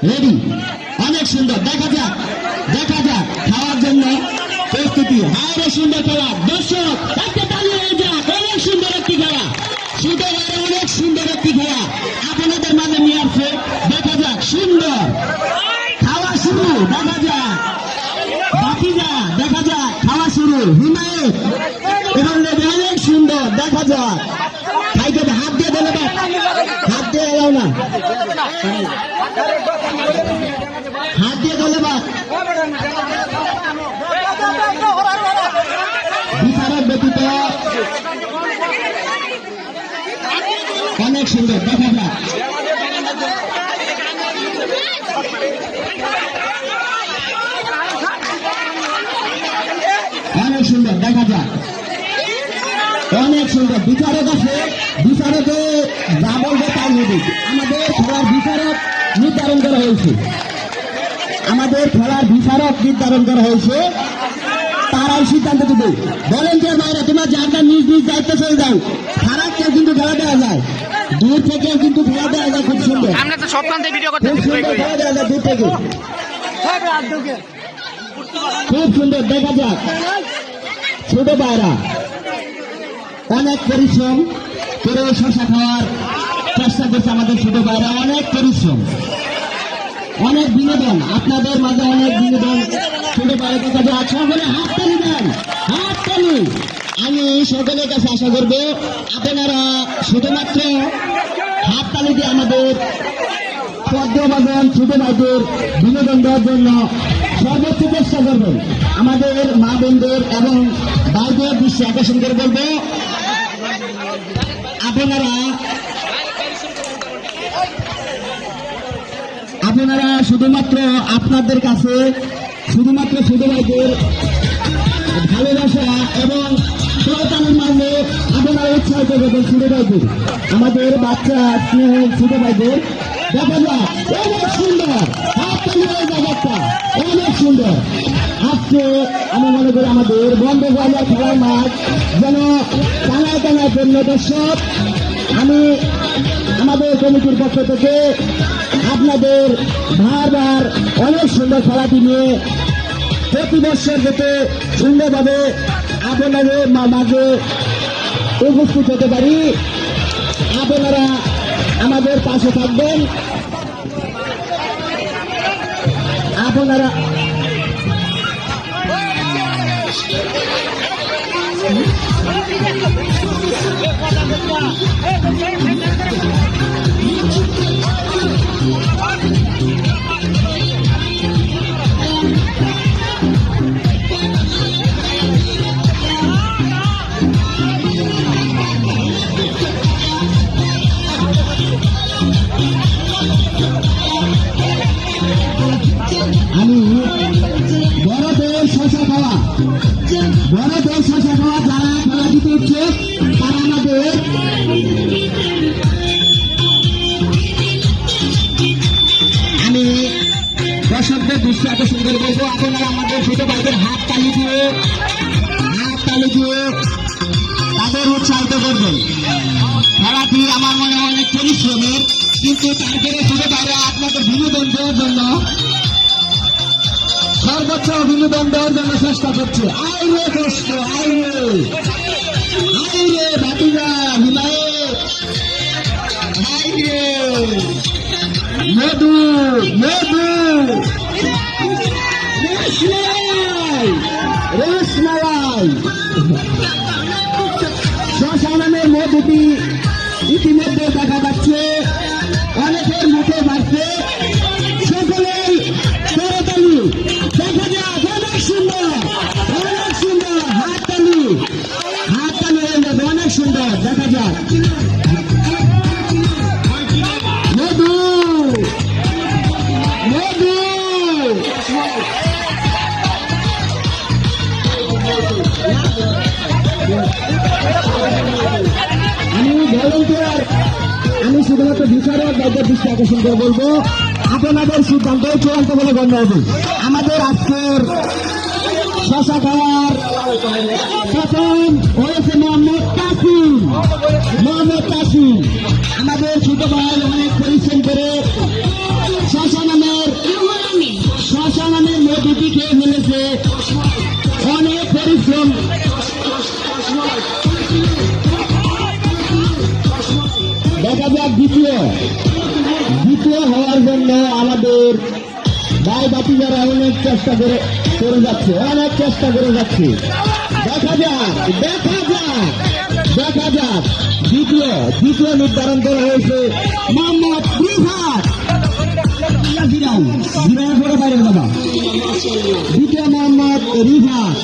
Ready, অনেক সুন্দর। দেখা যাক খাওয়ার জন্য প্রস্তুতি। আরো সুন্দর খেলা, দর্শক একটা তালি হয়ে যাক। অনেক সুন্দর একটি খেলা, শুধু অনেক সুন্দর একটি খেলা আপনাদের মাঝে নিয়ে আসছে। দেখা যাক, সুন্দর খাওয়া শুরু। দেখা যাক বাকিরা, দেখা যাক খাওয়া শুরু। হিমায়ত এবং অনেক সুন্দর। দেখা যাক খাইতে হবে। হাত দিয়ে দিলে হাত দিয়ে এলাও না, হাত দিয়ে দিলে বিচারক ব্যতীত অনেক সুন্দর। দেখা যাক অনেক সুন্দর। দেখা যাক অনেক সুন্দর। বিচারক আছে, বিচারকে যা বলবে তাই নেবে। আমাদের খেলার বিচারক নির্ধারণ করা হয়েছে, তারাই সিদ্ধান্ত দেবে। ভলেন্টিয়ার বাইরে তোমরা যার নিজ নিজ দায়িত্ব চলে যাও। খারাপ কেউ কিন্তু খেলা দেওয়া যায়, দূর থেকেও কিন্তু খেলা দেওয়া যায়। খুব সুন্দর, আমরা তো সব প্রান্তে ভিডিও করতে খুব সুন্দর খেলা দেওয়া যায় দূর থেকে, খুব সুন্দর। দেখা যাক ছোট ভাইরা অনেক পরিশ্রম করে শশা খাওয়ার চেষ্টা করছে। আমাদের ছোট ভাইরা অনেক পরিশ্রম, অনেক বিনোদন আপনাদের মাঝে, অনেক বিনোদন। ছোট ভাইরা দেখা যাক, সকলে হাততালি দেন, হাততালি। আমি সকলের কাছে আশা করবো আপনারা শুধুমাত্র হাততালি দিয়ে আমাদের পদ্মবাদন ছোট ভাইদের বিনোদন দেওয়ার জন্য সর্বোচ্চ চেষ্টা করবেন। আমাদের মা বোনদের এবং ভাইদের দৃষ্টি আকর্ষণ করে বলবো, আপনারা শুধুমাত্র আপনাদের কাছে শুধুমাত্র ছোট ভাইদের ভালোবাসা এবং সহতালির মানলে আপনারা উৎসাহিত করবেন ছোট ভাইদের, আমাদের বাচ্চা স্নেহ ছোট ভাইদের। দেখা যাক অনেক সুন্দর, ব্যাপারটা অনেক সুন্দর। আজকে আমি মনে করি আমাদের বন্ধবাজার খেলার মাঠ যেন টানায় জন্য। দর্শক, আমি আমাদের কমিটির পক্ষ থেকে আপনাদের বারবার অনেক সুন্দর খেলাটি নিয়ে প্রতি বছর যাতে সুন্দরভাবে আপনাদের মাঝে উপস্থিত হতে পারি, আপনারা আমাদের পাশে থাকবেন। আপনারা আমি বড়দের শশা খাওয়া যারা খেলা দিতে ইচ্ছুক তারা আমাদের আমি দর্শকদের দৃষ্টি আকর্ষণ করে বলবো, আপনারা আমাদের ছোট ভাইদের হাত তালি দিয়ে তাদের উৎসাহিত করবেন। খেলাটি আমার মনে হয় অনেক পরিশ্রমের, কিন্তু তারপরে ছোট ভাইরা আপনাদের বিনোদন দেওয়ার জন্য সর্বোচ্চ বিনোদন দেওয়ার জন্য চেষ্টা করছে। আইরে কষ্ট, আইরে ভাতিজা হিমায়ত, আইরে মধু রসমালাই শ্মশানের মধুটি ইতিমধ্যে দেখা যাচ্ছে, অনেকের মুখে বাড়ছে। সকলেই করতালি। দেখা যাক অনেক সুন্দর, হাততালি হয়ে যাবে। অনেক সুন্দর, দেখা যাক মধু আমি ভলেন্টিয়ার, আমি শুধুমাত্র বিচারক দায়িত্বের দৃষ্টি আকর্ষণ করে বলবো, আপনাদের সিদ্ধান্ত চূড়ান্ত বলে গণ্য হবে। আমাদের আজকের শশা খাওয়ার প্রথম হয়েছে মোহাম্মদ কাসিম। আমাদের ছোট ভাই অনেক পরিশ্রম করে শশা নামে করে ফেলেছে, অনেক পরিশ্রম। দেখা যাক দ্বিতীয় হওয়ার জন্য আমাদের ভাই বাতিজারা অনেক চেষ্টা করে যাচ্ছে, অনেক চেষ্টা করে যাচ্ছে। দেখা যাক দ্বিতীয় নির্ধারণ করা হয়েছে মোহাম্মদ রিফাত। বড় বাইরে বাবা, দ্বিতীয় মোহাম্মদ রিফাত,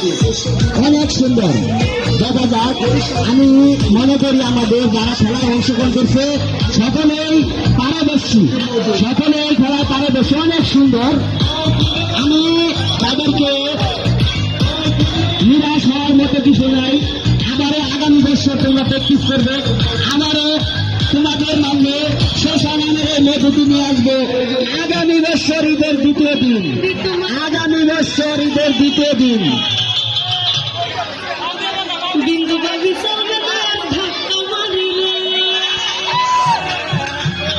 অনেক সুন্দর। দেখা যাক, আমি মনে করি আমাদের যারা খেলায় অংশগ্রহণ করছে সকলেই পারদর্শী, সকলেই খেলায় পারদর্শী, অনেক সুন্দর। আমি তাদেরকে নিরাশ হওয়ার মতো কিছু নাই। আবারও আগামী বছর তোমরা প্র্যাকটিস করবে, আবারও তোমাদের মাঝে শ্মশানের মধ্যে নিয়ে আসবো। আগামী বছর ঈদের দ্বিতীয় দিন, আগামী বছর ঈদের দ্বিতীয় দিন।